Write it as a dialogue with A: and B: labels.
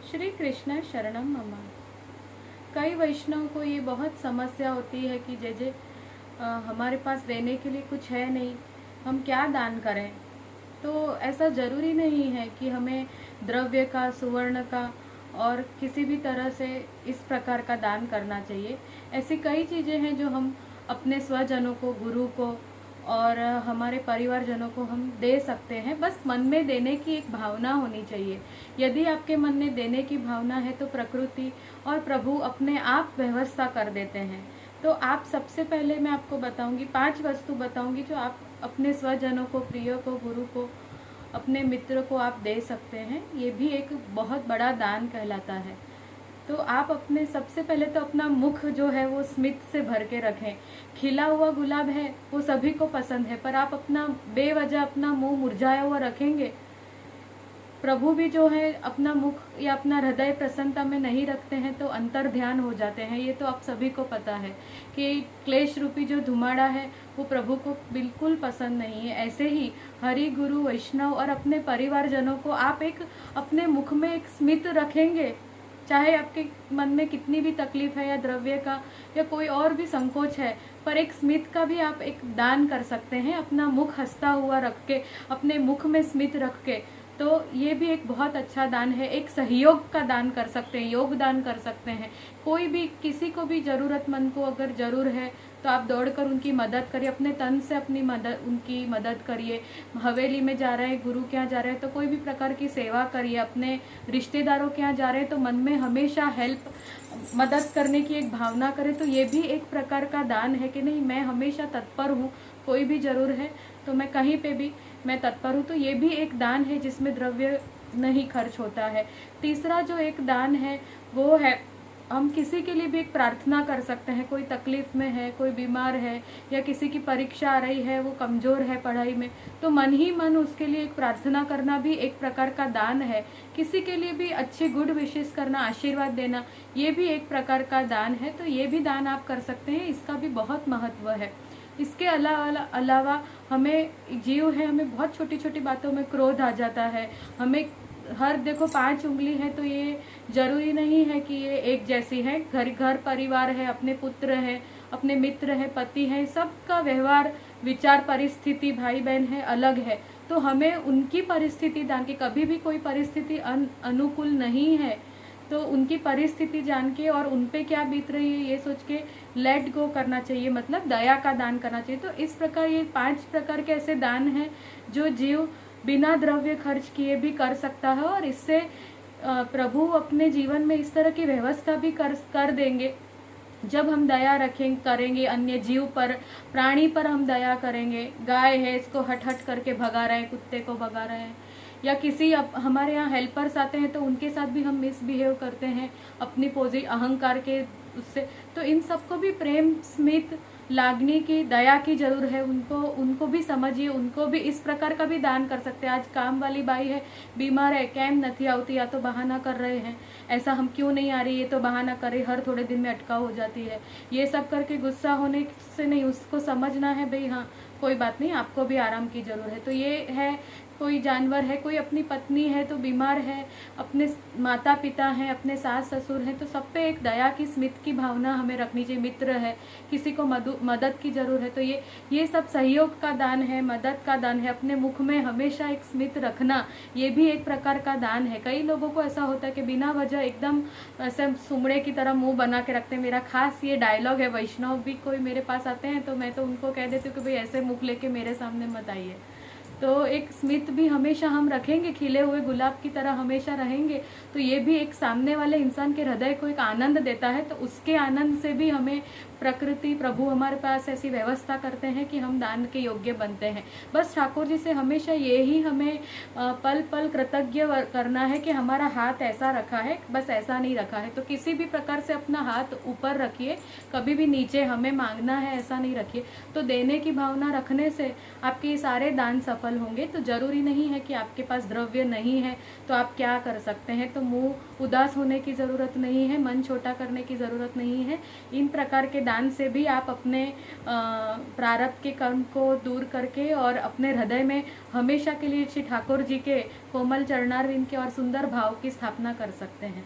A: श्री कृष्ण शरणम मम। कई वैष्णव को ये बहुत समस्या होती है कि जैसे हमारे पास देने के लिए कुछ है नहीं, हम क्या दान करें। तो ऐसा ज़रूरी नहीं है कि हमें द्रव्य का, सुवर्ण का और किसी भी तरह से इस प्रकार का दान करना चाहिए। ऐसी कई चीज़ें हैं जो हम अपने स्वजनों को, गुरु को और हमारे परिवारजनों को हम दे सकते हैं। बस मन में देने की एक भावना होनी चाहिए। यदि आपके मन में देने की भावना है तो प्रकृति और प्रभु अपने आप व्यवस्था कर देते हैं। तो आप सबसे पहले मैं आपको बताऊंगी, 5 वस्तु बताऊंगी जो आप अपने स्वजनों को, प्रिय को, गुरु को, अपने मित्र को आप दे सकते हैं। ये भी एक बहुत बड़ा दान कहलाता है। तो आप अपने सबसे पहले तो अपना मुख जो है वो स्मित से भर के रखें। खिला हुआ गुलाब है वो सभी को पसंद है, पर आप अपना बेवजह अपना मुंह मुरझाया हुआ रखेंगे, प्रभु भी जो है अपना मुख या अपना हृदय प्रसन्नता में नहीं रखते हैं तो अंतर ध्यान हो जाते हैं। ये तो आप सभी को पता है कि क्लेश रूपी जो धुमाड़ा है वो प्रभु को बिल्कुल पसंद नहीं है। ऐसे ही हरि, गुरु, वैष्णव और अपने परिवारजनों को आप एक अपने मुख में एक स्मित रखेंगे, चाहे आपके मन में कितनी भी तकलीफ है या द्रव्य का या कोई और भी संकोच है, पर एक स्मित का भी आप एक दान कर सकते हैं। अपना मुख हंसता हुआ रख के, अपने मुख में स्मित रख के, तो ये भी एक बहुत अच्छा दान है। एक सहयोग का दान कर सकते हैं, योगदान कर सकते हैं। कोई भी, किसी को भी जरूरतमंद को अगर जरूर है तो आप दौड़कर उनकी मदद करिए, अपने तन से अपनी उनकी मदद करिए। हवेली में जा रहे हैं, गुरु के यहाँ जा रहे हैं तो कोई भी प्रकार की सेवा करिए। अपने रिश्तेदारों के यहाँ जा रहे हैं तो मन में हमेशा हेल्प, मदद करने की एक भावना करें। तो ये भी एक प्रकार का दान है कि नहीं, मैं हमेशा तत्पर हूँ, कोई भी जरूर है तो मैं कहीं पे भी मैं तत्पर हूँ। तो ये भी एक दान है जिसमें द्रव्य नहीं खर्च होता है। तीसरा जो एक दान है वो है, हम किसी के लिए भी एक प्रार्थना कर सकते हैं। कोई तकलीफ में है, कोई बीमार है या किसी की परीक्षा आ रही है, वो कमज़ोर है पढ़ाई में, तो मन ही मन उसके लिए एक प्रार्थना करना भी एक प्रकार का दान है। किसी के लिए भी अच्छे गुड विशेष करना, आशीर्वाद देना, ये भी एक प्रकार का दान है। तो ये भी दान आप कर सकते हैं, इसका भी बहुत महत्व है। इसके अलावा हमें जीव है, हमें बहुत छोटी छोटी बातों में क्रोध आ जाता है। हमें हर, देखो 5 उंगली है तो ये जरूरी नहीं है कि ये एक जैसी है। घर परिवार है, अपने पुत्र है, अपने मित्र है, पति है, सबका व्यवहार, विचार, परिस्थिति, भाई बहन है, अलग है। तो हमें उनकी परिस्थिति जान के, कभी भी कोई परिस्थिति अनुकूल नहीं है तो उनकी परिस्थिति जान के और उन पे क्या बीत रही है ये सोच के लेट गो करना चाहिए, मतलब दया का दान करना चाहिए। तो इस प्रकार ये 5 प्रकार के ऐसे दान हैं जो जीव बिना द्रव्य खर्च किए भी कर सकता है, और इससे प्रभु अपने जीवन में इस तरह की व्यवस्था भी कर देंगे। जब हम दया करेंगे अन्य जीव पर, प्राणी पर हम दया करेंगे, गाय है इसको हट हट करके भगा रहे हैं, कुत्ते को भगा रहे हैं, या किसी हमारे यहाँ हेल्पर्स आते हैं तो उनके साथ भी हम मिसबिहेव करते हैं अपनी अहंकार के उससे, तो इन सबको भी प्रेम, स्मित, लागनी की, दया की जरूर है। उनको भी समझिए, उनको भी इस प्रकार का भी दान कर सकते हैं। आज काम वाली बाई है, बीमार है, कैम नहीं आती, या तो बहाना कर रहे हैं, ऐसा हम क्यों नहीं आ रही, ये तो बहाना कर रही, हर थोड़े दिन में अटका हो जाती है। ये सब करके गुस्सा होने से नहीं, उसको समझना है भाई हाँ कोई बात नहीं, आपको भी आराम की जरूरत है। तो ये है, कोई जानवर है, कोई अपनी पत्नी है तो बीमार है, अपने माता पिता हैं, अपने सास ससुर हैं, तो सब पे एक दया की, स्मित की भावना हमें रखनी चाहिए। मित्र है, किसी को मदद की जरूरत है तो ये सब सहयोग का दान है, मदद का दान है। अपने मुख में हमेशा एक स्मित रखना, ये भी एक प्रकार का दान है। कई लोगों को ऐसा होता है कि बिना वजह एकदम ऐसे सुमड़े की तरह मुंह बना के रखते हैं। मेरा खास ये डायलॉग है, वैष्णव भी कोई मेरे पास आते हैं तो मैं तो उनको कह देती हूँ कि भाई ऐसे मुख लेके मेरे सामने मत आइए। तो एक स्मित भी हमेशा हम रखेंगे, खिले हुए गुलाब की तरह हमेशा रहेंगे, तो ये भी एक सामने वाले इंसान के हृदय को एक आनंद देता है। तो उसके आनंद से भी हमें प्रकृति, प्रभु हमारे पास ऐसी व्यवस्था करते हैं कि हम दान के योग्य बनते हैं। बस ठाकुर जी से हमेशा यही हमें पल पल कृतज्ञ करना है कि हमारा हाथ ऐसा रखा है, बस ऐसा नहीं रखा है। तो किसी भी प्रकार से अपना हाथ ऊपर रखिए, कभी भी नीचे हमें मांगना है ऐसा नहीं रखिए। तो देने की भावना रखने से आपके सारे दान सफल सफल होंगे। तो ज़रूरी नहीं है कि आपके पास द्रव्य नहीं है तो आप क्या कर सकते हैं, तो मुँह उदास होने की ज़रूरत नहीं है, मन छोटा करने की ज़रूरत नहीं है। इन प्रकार के दान से भी आप अपने प्रारब्ध के कर्म को दूर करके और अपने हृदय में हमेशा के लिए श्री ठाकुर जी के कोमल चरणारविंद के और सुंदर भाव की स्थापना कर सकते हैं।